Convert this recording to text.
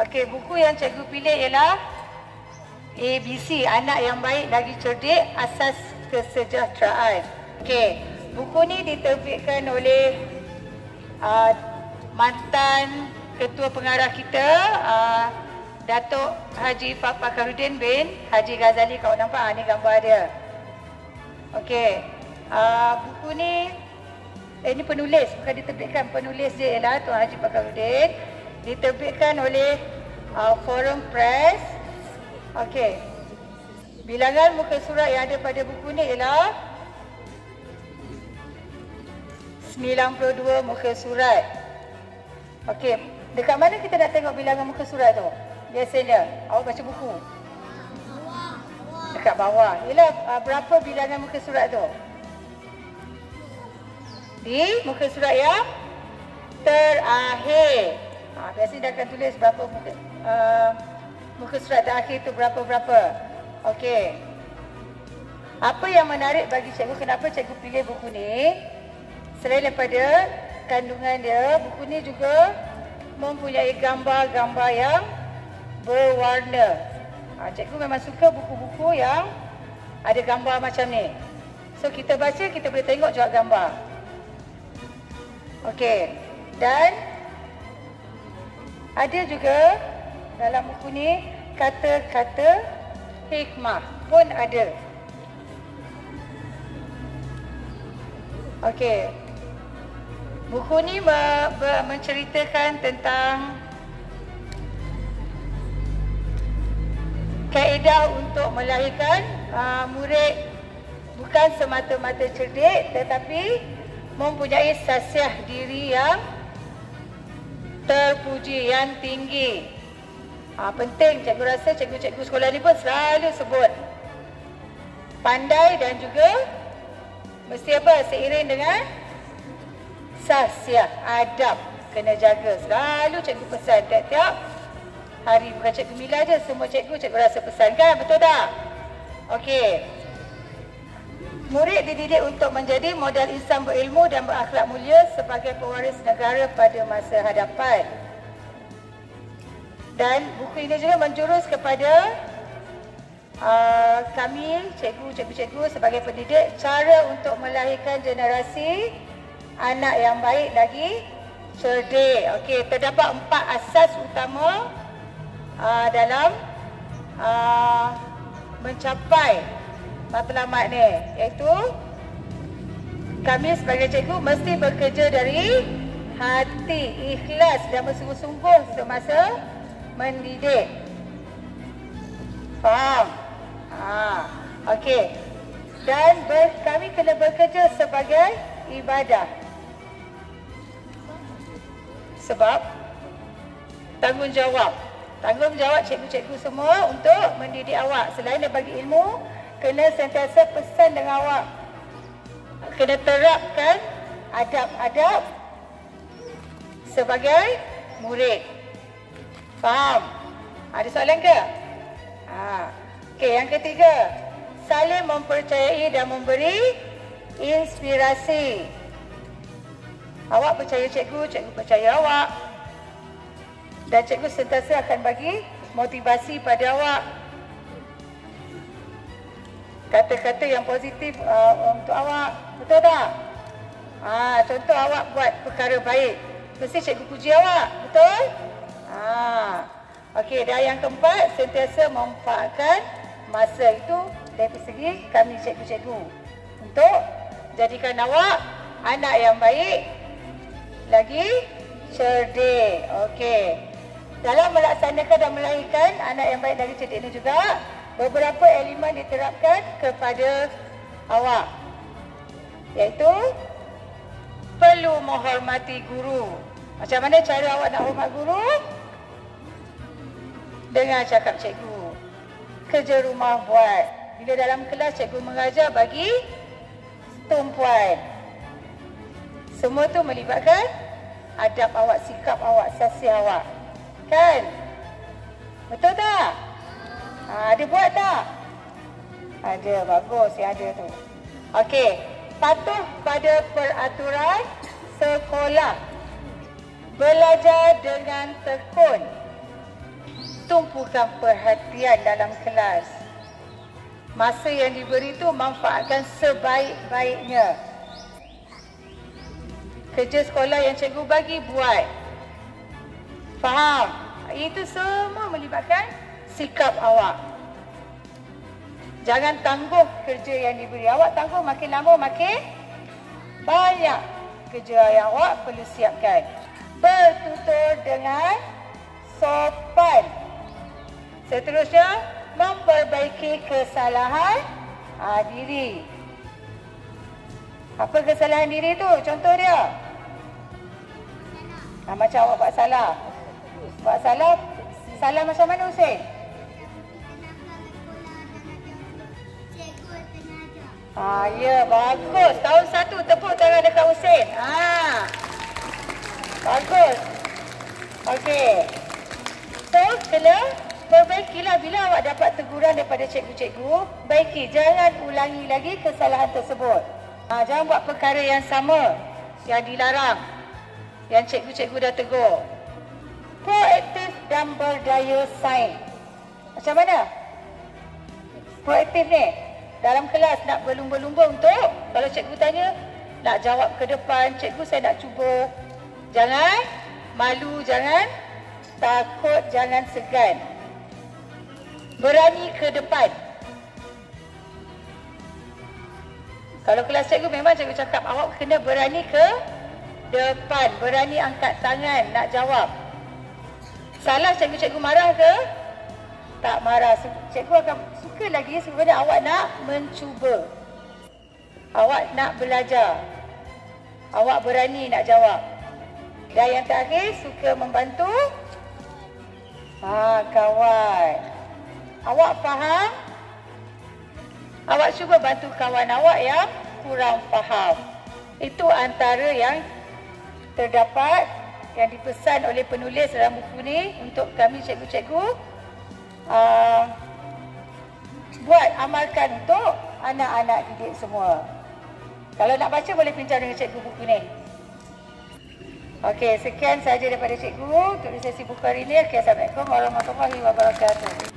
Okey, buku yang cikgu pilih ialah ABC, Anak yang Baik Lagi Cerdik, Asas Kesejahteraan. Okey, buku ni diterbitkan oleh mantan Ketua Pengarah kita, Datuk Haji Fakhruddin bin Haji Ghazali. Kau nampak ni gambar dia. Okey, buku ni ini penulis, bukan diterbitkan, penulis dia ialah Tuan Haji Fakhruddin. Diterbitkan oleh Forum Press. Okey, bilangan muka surat yang ada pada buku ni ialah 92 muka surat. Okey, dekat mana kita nak tengok bilangan muka surat tu? Biasanya, awak baca buku? Dekat bawah. Ialah berapa bilangan muka surat tu? Di muka surat yang terakhir. Biasanya dia akan tulis berapa muka surat terakhir tu berapa-berapa. Okey. Apa yang menarik bagi cikgu, kenapa cikgu pilih buku ni? Selain daripada kandungan dia, buku ni juga mempunyai gambar-gambar yang berwarna. Cikgu memang suka buku-buku yang ada gambar macam ni. So kita baca, kita boleh tengok juga gambar. Okey. Dan ada juga dalam buku ni kata-kata hikmah pun ada. Okey. Buku ni menceritakan tentang kaedah untuk melahirkan murid bukan semata-mata cerdik tetapi mempunyai sasiah diri yang terpuji, yang tinggi. Penting, cikgu rasa cikgu-cikgu sekolah ni pun selalu sebut pandai dan juga mesti apa? Seiring dengan sasiah, adab kena jaga. Selalu cikgu pesan tiap-tiap hari. Bukan cikgu Mila je, semua cikgu rasa pesan kan? Betul tak? Okey. Murid dididik untuk menjadi modal insan berilmu dan berakhlak mulia sebagai pewaris negara pada masa hadapan. Dan buku ini juga menjurus kepada kami, cikgu-cikgu sebagai pendidik, cara untuk melahirkan generasi anak yang baik lagi cerdik. Okey, terdapat 4 asas utama dalam mencapai matlamat ni, iaitu kami sebagai cikgu mesti bekerja dari hati, ikhlas dan bersungguh-sungguh semasa mendidik. Faham? Okey. Dan kami kena bekerja sebagai ibadah. Sebab tanggungjawab cikgu-cikgu semua untuk mendidik awak. Selain daripada bagi ilmu, kena sentiasa pesan dengan awak. Kena terapkan adab-adab sebagai murid. Faham? Ada soalan ke? Okey, yang ketiga, saling mempercayai dan memberi inspirasi. Awak percaya cikgu, cikgu percaya awak. Dan cikgu sentiasa akan bagi motivasi pada awak. Kata-kata yang positif untuk awak. Betul tak? Contoh awak buat perkara baik, mesti cikgu puji awak. Betul? Okey, dan yang keempat, sentiasa memanfaatkan masa itu dari segi kami cikgu-cikgu untuk jadikan awak anak yang baik lagi cerdik. Okey. Dalam melaksanakan dan melahirkan anak yang baik lagi cerdik ini juga, beberapa elemen diterapkan kepada awak, iaitu perlu menghormati guru. Macam mana cara awak nak hormat guru? Dengan cakap cikgu. Kerja rumah buat. Bila dalam kelas cikgu mengajar, bagi tumpuan. Semua tu melibatkan adab awak, sikap awak, sasiah awak. Kan? Betul tak? Ada buat tak? Ada, bagus yang ada tu. Okey, patuh pada peraturan sekolah. Belajar dengan tekun. tumpukan perhatian dalam kelas. Masa yang diberi itu manfaatkan sebaik-baiknya. Kerja sekolah yang cikgu bagi buat. Faham? Itu semua melibatkan sikap awak. Jangan tangguh kerja yang diberi. Awak tangguh makin lama makin banyak kerja yang awak perlu siapkan. Bertutur dengan sopan. Seterusnya, memperbaiki kesalahan diri. Apa kesalahan diri tu? Contoh dia. Macam awak buat salah. Buat salah. Salah macam mana, Husin? Ya, bagus. Tahun 1, tepuk tangan dekat Husin. Bagus. Okey. So, kena perbaikilah bila awak dapat teguran daripada cikgu-cikgu. Baiki, jangan ulangi lagi kesalahan tersebut. Jangan buat perkara yang sama, yang dilarang, yang cikgu-cikgu dah tegur. Proaktif dan berdaya saing. Macam mana? Proaktif ni, dalam kelas nak berlumba-lumba untuk, kalau cikgu tanya, nak jawab ke depan, cikgu saya nak cuba. Jangan malu, jangan takut, jangan segan. Berani ke depan. Kalau kelas cikgu memang cikgu cakap awak kena berani ke depan. Berani angkat tangan nak jawab. Salah cikgu-cikgu marah ke? Tak marah. Cikgu akan suka lagi sebenarnya awak nak mencuba. Awak nak belajar. Awak berani nak jawab. Dan yang terakhir, suka membantu kawan. Awak faham? Awak cuba bantu kawan awak yang kurang faham. Itu antara yang terdapat, yang dipesan oleh penulis dalam buku ni untuk kami cikgu-cikgu buat amalkan untuk anak-anak didik semua. Kalau nak baca boleh pinjam dengan cikgu buku ni. Okey, sekian sahaja daripada cikgu untuk sesi buku hari ini. Assalamualaikum warahmatullahi wabarakatuh.